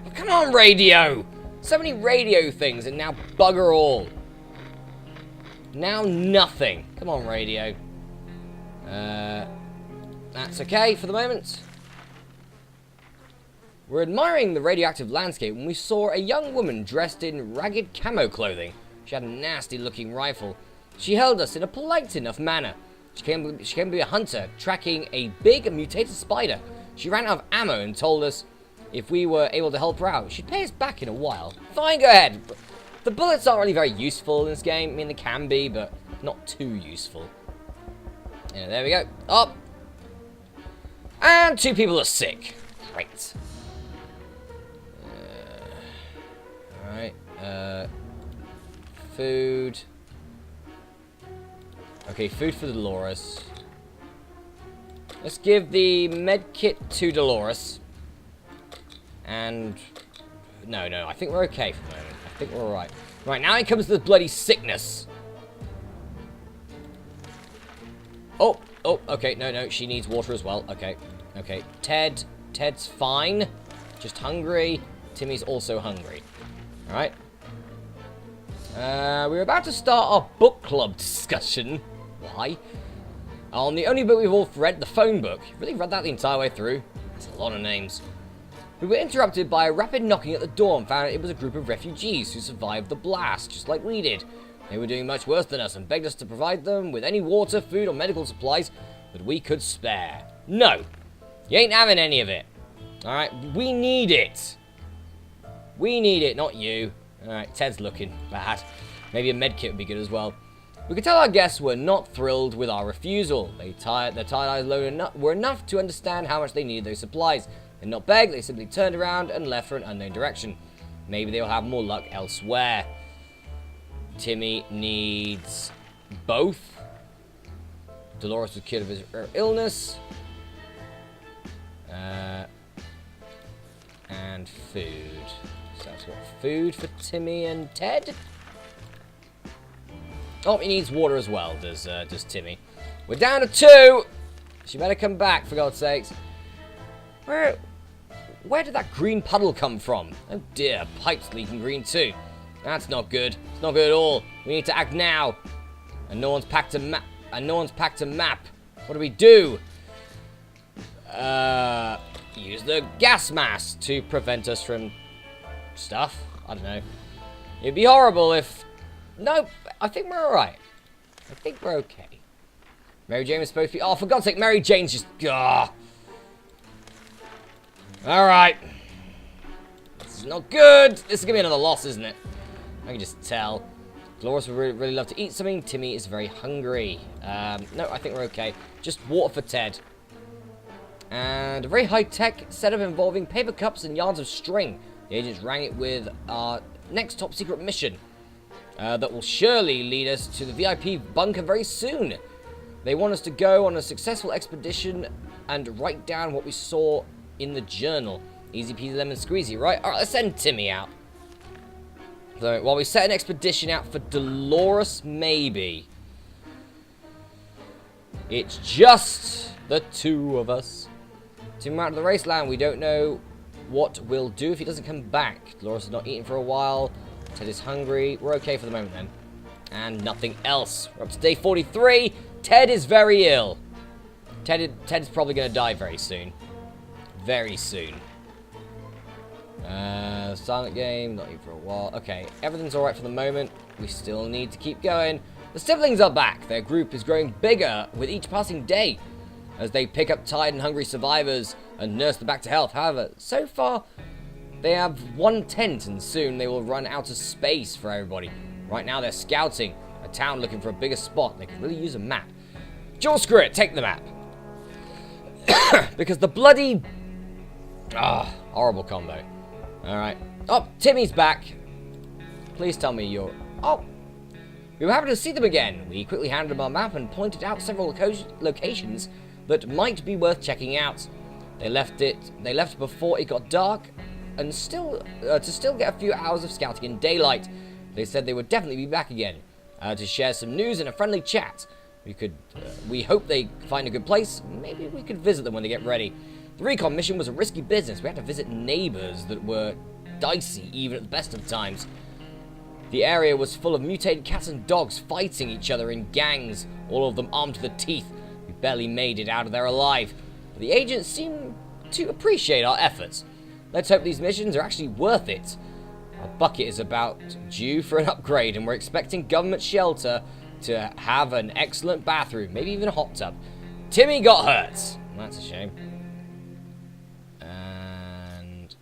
Oh, come on, radio! So many radio things, and now bugger all. Now nothing. Come on, radio. That's okay for the moment. We're admiring the radioactive landscape when we saw a young woman dressed in ragged camo clothing. She had a nasty-looking rifle. She held us in a polite enough manner. She came to be a hunter, tracking a big mutated spider. She ran out of ammo and told us if we were able to help her out, she'd pay us back in a while. Fine, go ahead. The bullets aren't really very useful in this game. I mean, they can be, but not too useful. Yeah, there we go. Up. And 2 people are sick. Great. Alright. Food. Okay, food for Dolores. Let's give the med kit to Dolores. And... No, I think we're okay for the moment. I think we're alright. Right, now it comes to the bloody sickness. Oh, okay, no, she needs water as well. Okay. Ted's fine. Just hungry. Timmy's also hungry. Alright. We're about to start our book club discussion. Why? On the only book we've all read, the phone book. You really read that the entire way through? That's a lot of names. We were interrupted by a rapid knocking at the door and found it was a group of refugees who survived the blast, just like we did. They were doing much worse than us and begged us to provide them with any water, food, or medical supplies that we could spare. No! You ain't having any of it. Alright? We need it. We need it, not you. Alright, Ted's looking bad. Maybe a medkit would be good as well. We could tell our guests were not thrilled with our refusal. Their tired eyes were enough to understand how much they needed those supplies. They did not beg, they simply turned around and left for an unknown direction. Maybe they'll have more luck elsewhere. Timmy needs both. Dolores was cured of her illness. And food. So that's what, food for Timmy and Ted? Oh, he needs water as well, does Timmy. We're down to 2! She better come back, for God's sakes. Where did that green puddle come from? Oh dear, pipe's leaking green too. That's not good. It's not good at all. We need to act now. And no one's packed a map. What do we do? Use the gas mask to prevent us from stuff. I don't know. It'd be horrible if... Nope. I think we're alright. I think we're okay. Mary Jane was supposed to be... Oh, for God's sake, Mary Jane's just... Alright. This is not good. This is going to be another loss, isn't it? I can just tell. Dolores would really love to eat something. Timmy is very hungry. No, I think we're okay. Just water for Ted. And a very high-tech setup involving paper cups and yards of string. The agents rang it with our next top-secret mission. That will surely lead us to the VIP bunker very soon. They want us to go on a successful expedition and write down what we saw in the journal. Easy peasy lemon squeezy, right? Alright, let's send Timmy out. So, while we set an expedition out for Dolores, maybe. It's just the 2 of us. Timmy out of the raceland. We don't know what we'll do if he doesn't come back. Dolores has not eaten for a while. Ted is hungry. We're okay for the moment then. And nothing else. We're up to day 43. Ted is very ill. Ted is probably going to die very soon. Very soon. Silent game. Not even for a while. Okay. Everything's alright for the moment. We still need to keep going. The siblings are back. Their group is growing bigger with each passing day as they pick up tired and hungry survivors and nurse them back to health. However, so far, they have 1 tent, and soon they will run out of space for everybody. Right now, they're scouting a town looking for a bigger spot. They could really use a map. Joel, screw it. Take the map. Because the bloody... horrible combo. Alright. Oh, Timmy's back. Please tell me you're... Oh. We were happy to see them again. We quickly handed them our map and pointed out several locations that might be worth checking out. They left before it got dark, and to still get a few hours of scouting in daylight. They said they would definitely be back again to share some news and a friendly chat. We hope they find a good place. Maybe we could visit them when they get ready. The recon mission was a risky business. We had to visit neighbors that were dicey, even at the best of times. The area was full of mutated cats and dogs fighting each other in gangs, all of them armed to the teeth. We barely made it out of there alive, but the agents seem to appreciate our efforts. Let's hope these missions are actually worth it. Our bucket is about due for an upgrade, and we're expecting government shelter to have an excellent bathroom, maybe even a hot tub. Timmy got hurt. That's a shame. And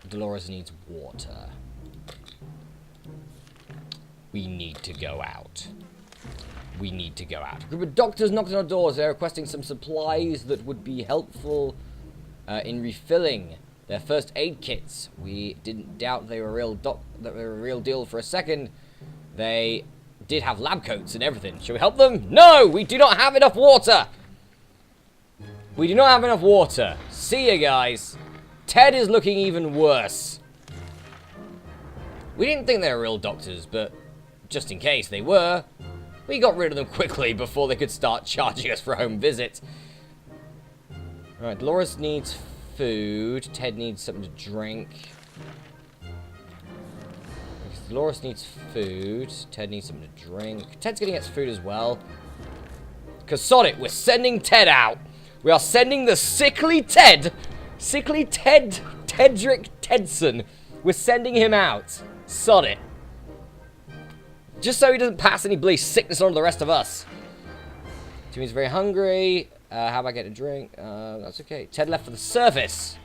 Dolores needs water. We need to go out. We need to go out. A group of doctors knocked on our doors. They're requesting some supplies that would be helpful in refilling their first aid kits. We didn't doubt they were a real deal for a second. They did have lab coats and everything. Shall we help them? No! We do not have enough water! We do not have enough water. See ya, guys. Ted is looking even worse. We didn't think they were real doctors, but just in case they were, we got rid of them quickly before they could start charging us for a home visit. Alright, Dolores needs food. Ted needs something to drink. Dolores needs food. Ted needs something to drink. Ted's gonna get food as well. Because sod it, we're sending Ted out. We are sending the sickly Ted. Sickly Ted. Tedrick Tedson. We're sending him out. Sod it. Just so he doesn't pass any bloody sickness on to the rest of us. Timmy's very hungry. How about getting a drink? That's okay. Ted left for the service.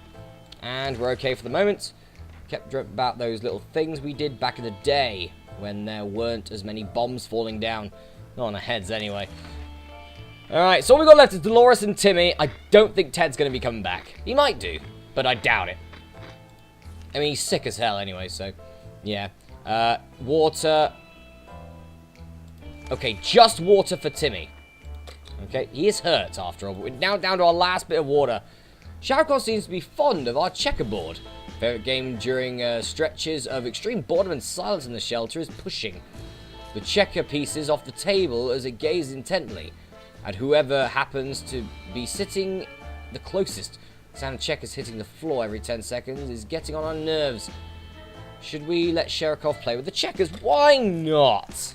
And we're okay for the moment. Kept dreaming about those little things we did back in the day when there weren't as many bombs falling down. Not on our heads, anyway. Alright, so all we got left is Dolores and Timmy. I don't think Ted's going to be coming back. He might do, but I doubt it. I mean, he's sick as hell anyway, so... yeah. Water. Okay, just water for Timmy. Okay, he is hurt after all, but we're now down to our last bit of water. Sharkov seems to be fond of our checkerboard. Favorite game during stretches of extreme boredom and silence in the shelter is pushing the checker pieces off the table as it gazes intently at whoever happens to be sitting the closest. The sound of checkers hitting the floor every 10 seconds is getting on our nerves. Should we let Sharkov play with the checkers? Why not?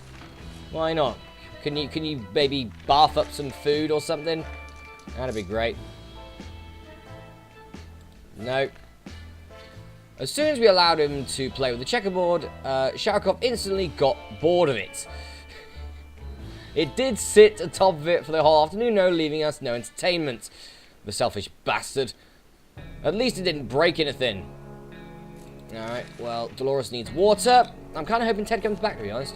Why not? Can you maybe bath up some food or something? That'd be great. No. As soon as we allowed him to play with the checkerboard, Sharkov instantly got bored of it. It did sit atop of it for the whole afternoon, leaving us no entertainment. The selfish bastard. At least it didn't break anything. Alright, well, Dolores needs water. I'm kind of hoping Ted comes back, to be honest.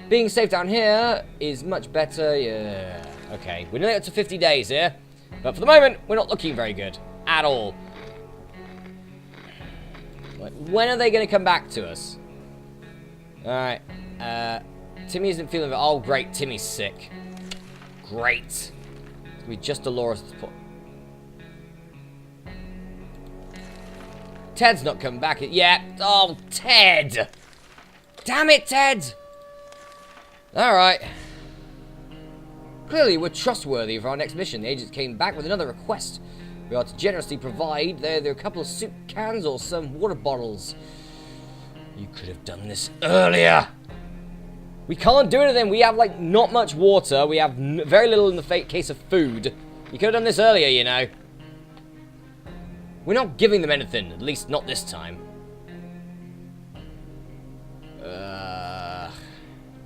Being safe down here is much better. Yeah. Okay, we're nearly up to 50 days here. But for the moment, we're not looking very good. At all. When are they going to come back to us? Alright. Timmy isn't feeling it. Oh, great. Timmy's sick. Great. It's going to be just Dolores. Ted's not come back yet. Oh, Ted. Damn it, Ted. Alright. Clearly, we're trustworthy for our next mission. The agents came back with another request. We are to generously provide either a couple of soup cans or some water bottles. You could have done this earlier. We can't do anything. We have, like, not much water. We have very little in the case of food. You could have done this earlier, you know. We're not giving them anything. At least not this time.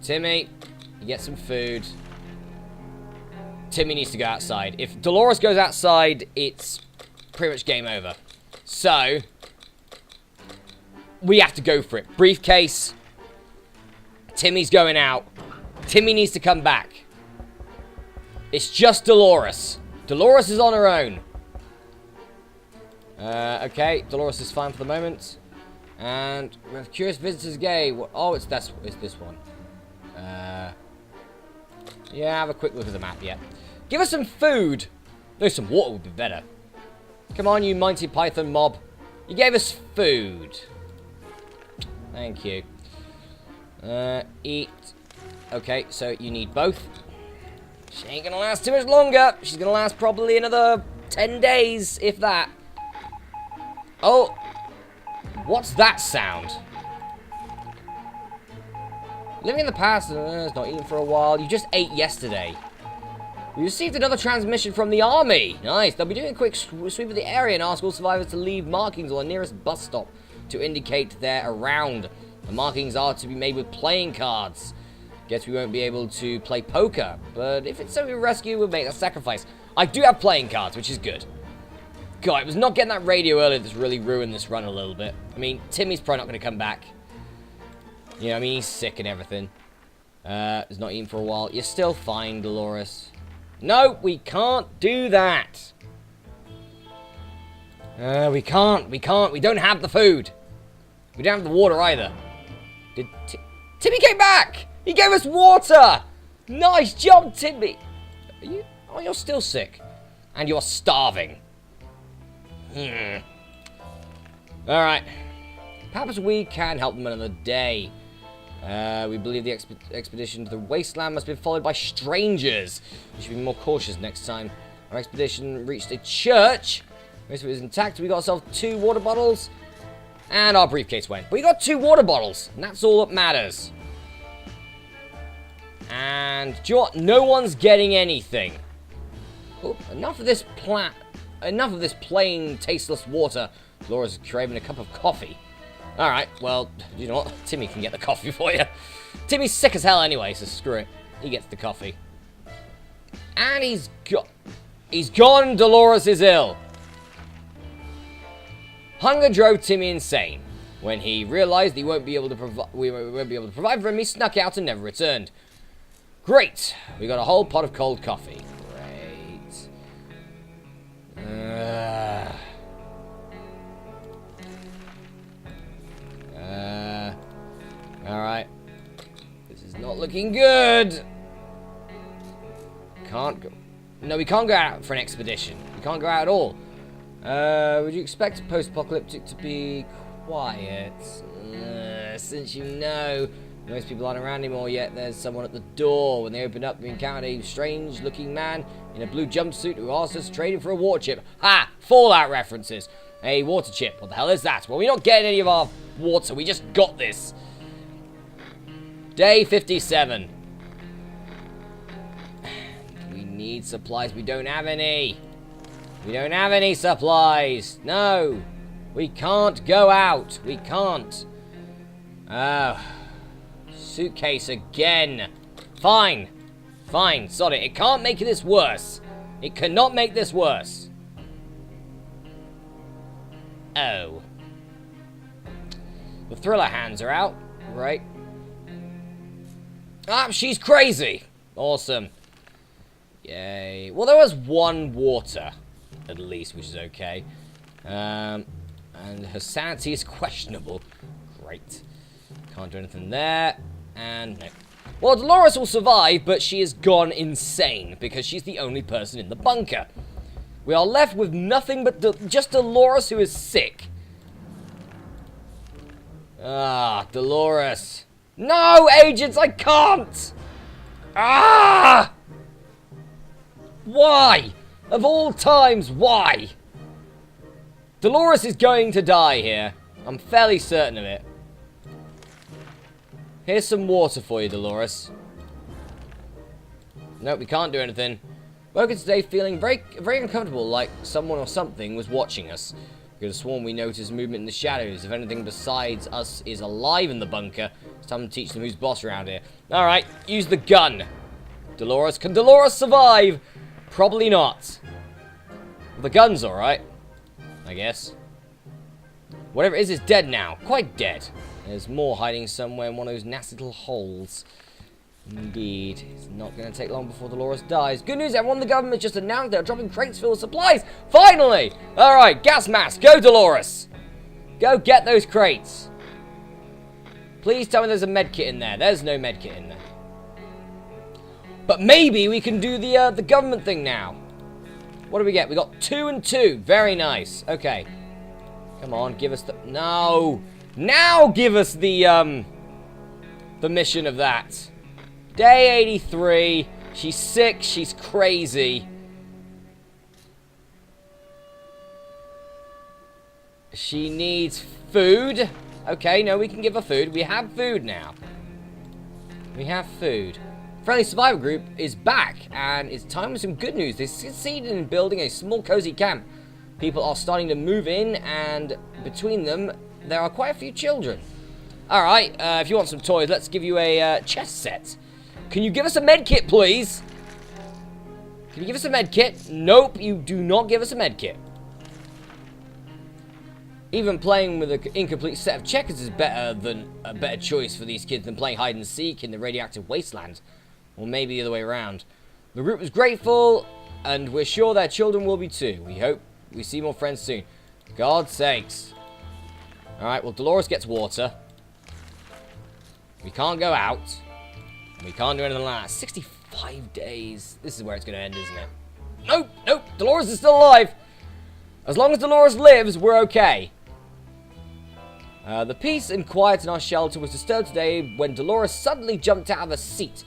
Timmy, you get some food. Timmy needs to go outside. If Dolores goes outside, it's pretty much game over. So, we have to go for it. Briefcase. Timmy's going out. Timmy needs to come back. It's just Dolores. Dolores is on her own. Okay, Dolores is fine for the moment. And we have Curious Visitors Gay. Oh, it's this one. Yeah, have a quick look at the map, yeah. Give us some food. No, some water would be better. Come on, you Monty Python mob. You gave us food. Thank you. Eat. Okay, so you need both. She ain't gonna last too much longer. She's gonna last probably another 10 days, if that. Oh, What's that sound? Living in the past, it's not eaten for a while. You just ate yesterday. We received another transmission from the army. Nice. They'll be doing a quick sweep of the area and ask all survivors to leave markings on the nearest bus stop to indicate they're around. The markings are to be made with playing cards. Guess we won't be able to play poker, but if it's something we rescue, we'll make that sacrifice. I do have playing cards, which is good. God, it was not getting that radio earlier that's really ruined this run a little bit. I mean, Timmy's probably not going to come back. You know, I mean, he's sick and everything. He's not eaten for a while. You're still fine, Dolores. No, we can't do that. We can't. We don't have the food. We don't have the water either. Timmy came back! He gave us water! Nice job, Timmy! Are you? Oh, you're still sick. And you're starving. Alright. Perhaps we can help them another day. We believe the expedition to the wasteland must be followed by strangers. We should be more cautious next time. Our expedition reached a church. Most of it was intact. We got ourselves 2 water bottles. And our briefcase went. But we got 2 water bottles. And that's all that matters. And do you know what? No one's getting anything. Oh, enough of this plain, tasteless water. Laura's craving a cup of coffee. Alright, well, you know what? Timmy can get the coffee for you. Timmy's sick as hell anyway, so screw it. He gets the coffee. And he's gone. Dolores is ill. Hunger drove Timmy insane. When he realized we won't be able to provide for him, he snuck out and never returned. Great. We got a whole pot of cold coffee. Great. Alright. This is not looking good. Can't go. No, we can't go out for an expedition. We can't go out at all. Would you expect post-apocalyptic to be quiet? Since you know most people aren't around anymore yet, there's someone at the door. When they opened up, we encountered a strange-looking man in a blue jumpsuit who asked us to trade him for a water chip. Ha! Fallout references. A water chip. What the hell is that? Well, we're not getting any of our water. We just got this. Day 57. We need supplies. We don't have any. We don't have any supplies. No. We can't go out. We can't. Oh. Suitcase again. Fine. Fine. Sod it. It can't make this worse. It cannot make this worse. Oh. The thriller hands are out. Right. Ah, she's crazy. Awesome. Yay. Well, there was 1 water, at least, which is okay. And her sanity is questionable. Great. Can't do anything there. And no. Well, Dolores will survive, but she has gone insane because she's the only person in the bunker. We are left with nothing but just Dolores, who is sick. Ah, Dolores. No, agents, I can't! Ah! Why? Of all times, why? Dolores is going to die here. I'm fairly certain of it. Here's some water for you, Dolores. Nope, we can't do anything. Woken today feeling very uncomfortable, like someone or something was watching us. We could have sworn we noticed movement in the shadows. If anything besides us is alive in the bunker, it's time to teach them who's boss around here. Alright, use the gun. Dolores, can Dolores survive? Probably not. Well, the gun's alright, I guess. Whatever it is dead now. Quite dead. There's more hiding somewhere in one of those nasty little holes. Indeed. It's not going to take long before Dolores dies. Good news, everyone. The government just announced they're dropping crates full of supplies. Finally! Alright, gas mask. Go, Dolores. Go get those crates. Please tell me there's a medkit in there. There's no medkit in there. But maybe we can do the government thing now. What do we get? We got 2 and 2. Very nice. Okay. Come on, give us the... No! Now give us the mission of that. Day 83. She's sick. She's crazy. She needs food. Okay, no, we can give her food. We have food now. We have food. Friendly Survivor Group is back, and it's time for some good news. They succeeded in building a small, cozy camp. People are starting to move in, and between them, there are quite a few children. Alright, if you want some toys, let's give you a chess set. Can you give us a med kit, please? Can you give us a med kit? Nope, you do not give us a med kit. Even playing with an incomplete set of checkers is a better choice for these kids than playing hide and seek in the radioactive wasteland. Or maybe the other way around. The group was grateful, and we're sure their children will be too. We hope we see more friends soon. God's sakes. Alright, well, Dolores gets water. We can't go out. We can't do anything like that. 65 days. This is where it's going to end, isn't it? Nope, nope. Dolores is still alive. As long as Dolores lives, we're okay. The peace and quiet in our shelter was disturbed today when Dolores suddenly jumped out of her seat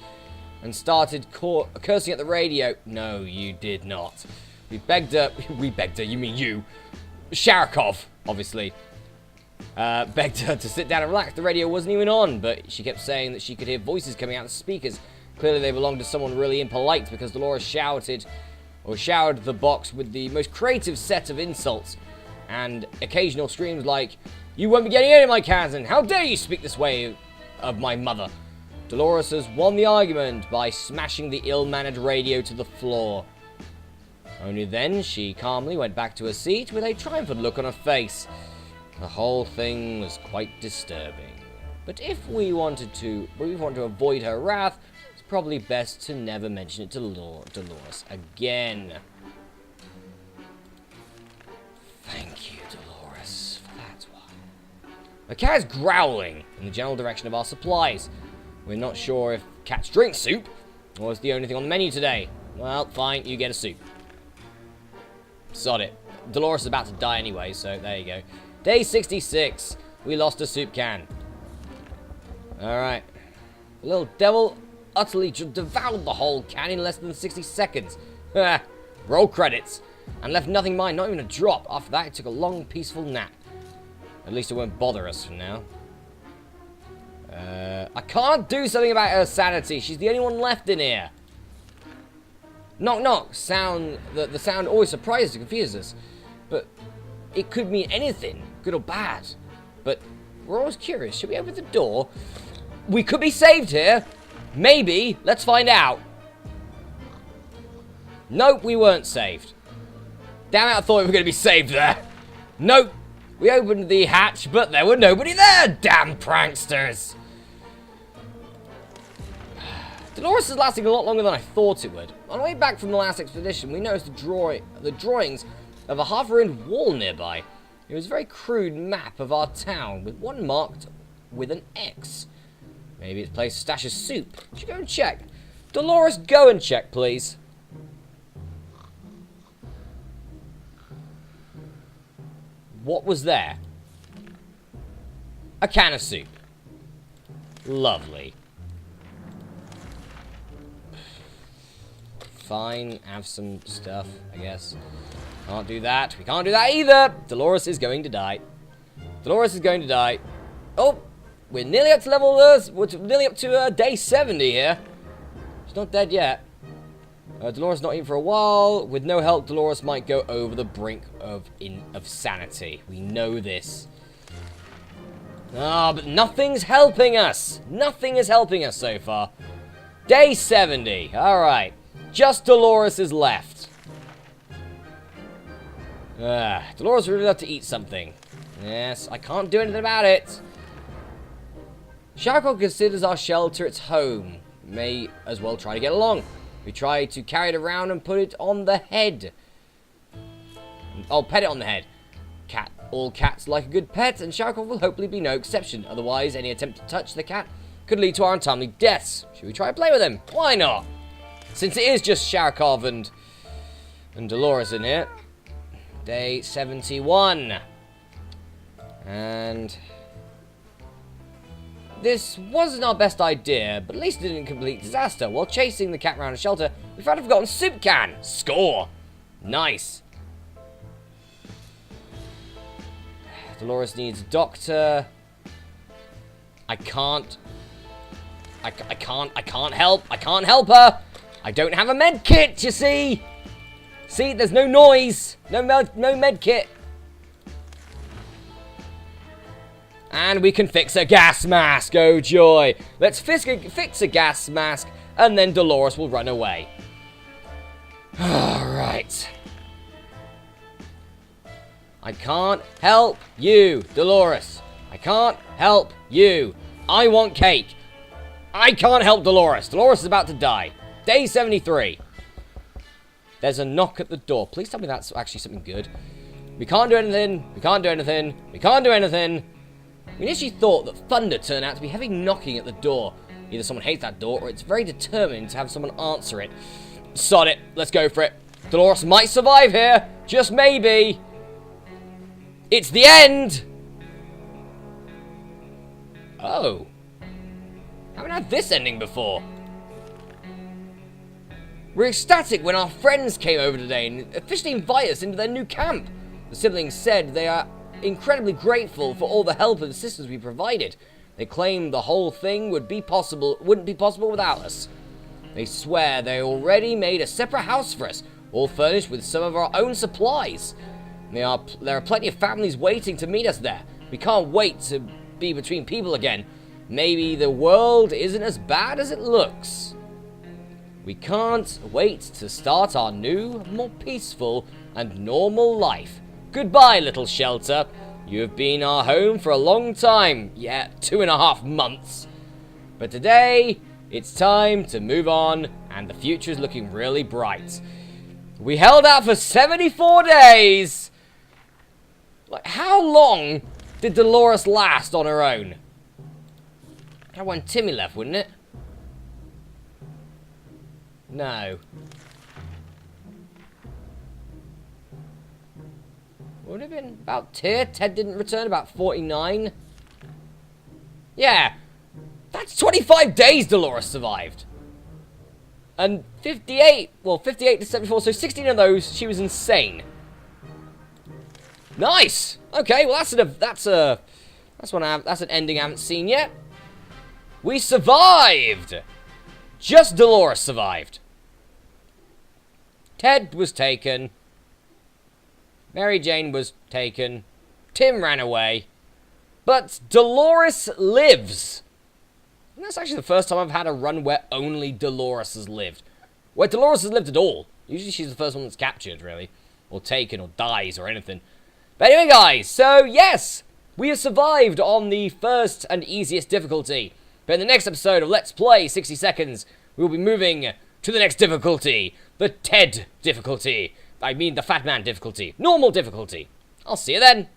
and started cursing at the radio. No, you did not. We begged her. We begged her. You mean you? Sharakov, obviously. Begged her to sit down and relax. The radio wasn't even on, but she kept saying that she could hear voices coming out of the speakers. Clearly they belonged to someone really impolite, because Dolores showered the box with the most creative set of insults and occasional screams like, "You won't be getting any of my cans, and how dare you speak this way of my mother." Dolores has won the argument by smashing the ill-mannered radio to the floor. Only then she calmly went back to her seat with a triumphant look on her face. The whole thing was quite disturbing. But if we want to avoid her wrath, it's probably best to never mention it to Dolores again. Thank you, Dolores, for that one. The cat is growling in the general direction of our supplies. We're not sure if cats drink soup, or it's the only thing on the menu today. Well, fine, you get a soup. Sod it. Dolores is about to die anyway, so there you go. Day 66. We lost a soup can. Alright. The little devil utterly devoured the whole can in less than 60 seconds. Roll credits. And left nothing behind, not even a drop. After that, it took a long, peaceful nap. At least it won't bother us for now. I can't do something about her sanity. She's the only one left in here. Knock, knock. The sound always surprises and confuses us. But it could mean anything, good or bad. But we're always curious. Should we open the door? We could be saved here. Maybe. Let's find out. Nope, we weren't saved. Damn it, I thought we were going to be saved there. Nope. We opened the hatch, but there were nobody there. Damn pranksters. Dolores is lasting a lot longer than I thought it would. On the way back from the last expedition, we noticed the drawings of a half-ruined wall nearby. It was a very crude map of our town, with one marked with an X. Maybe it's a place to stash a soup. Should go and check. Dolores, go and check, please. What was there? A can of soup. Lovely. Fine, have some stuff, I guess. Can't do that. We can't do that either. Dolores is going to die. Dolores is going to die. Oh, we're nearly up to level. We're nearly up to day 70 here. She's not dead yet. Dolores not eaten for a while. With no help, Dolores might go over the brink of sanity. We know this. Ah, but nothing's helping us. Nothing is helping us so far. Day 70. All right. Just Dolores is left. Dolores would really love to eat something. Yes, I can't do anything about it. Sharakov considers our shelter its home. May as well try to get along. We try to carry it around and put it on the head. Oh, pet it on the head. All cats like a good pet, and Sharakov will hopefully be no exception. Otherwise, any attempt to touch the cat could lead to our untimely deaths. Should we try to play with him? Why not? Since it is just Sharakov and Dolores in here. Day 71. And this wasn't our best idea, but at least it didn't complete disaster. While chasing the cat around a shelter, we found a forgotten soup can. Score! Nice. Dolores needs a doctor. I can't help. I can't help her. I don't have a med kit, you see. See, there's no noise. No med kit. And we can fix a gas mask. Oh, joy. Let's fix a gas mask, and then Dolores will run away. Alright. I can't help you, Dolores. I can't help you. I want cake. I can't help Dolores. Dolores is about to die. Day 73. There's a knock at the door. Please tell me that's actually something good. We can't do anything. We can't do anything. We can't do anything. We initially thought that thunder turned out to be heavy knocking at the door. Either someone hates that door, or it's very determined to have someone answer it. Sod it. Let's go for it. Dolores might survive here. Just maybe. It's the end! Oh. Haven't had this ending before. We're ecstatic when our friends came over today and officially invited us into their new camp. The siblings said they are incredibly grateful for all the help and assistance we provided. They claim the whole thing wouldn't be possible without us. They swear they already made a separate house for us, all furnished with some of our own supplies. There are plenty of families waiting to meet us there. We can't wait to be between people again. Maybe the world isn't as bad as it looks. We can't wait to start our new, more peaceful and normal life. Goodbye, little shelter. You have been our home for a long time. Yeah, 2.5 months. But today, it's time to move on, and the future is looking really bright. We held out for 74 days. Like, how long did Dolores last on her own? That when Timmy left, wouldn't it? No. Would have been about here. Ted didn't return, about 49. Yeah. That's 25 days Dolores survived. And 58 to 74, so 16 of those, she was insane. Nice. Okay, well that's an ending I haven't seen yet. We survived. Just Dolores survived. Ted was taken. Mary Jane was taken. Tim ran away. But Dolores lives. And that's actually the first time I've had a run where only Dolores has lived. Where Dolores has lived at all. Usually she's the first one that's captured, really. Or taken, or dies, or anything. But anyway, guys, so yes, we have survived on the first and easiest difficulty. But in the next episode of Let's Play 60 Seconds, we will be moving to the next difficulty. The Ted difficulty. I mean the Fat Man difficulty. Normal difficulty. I'll see you then.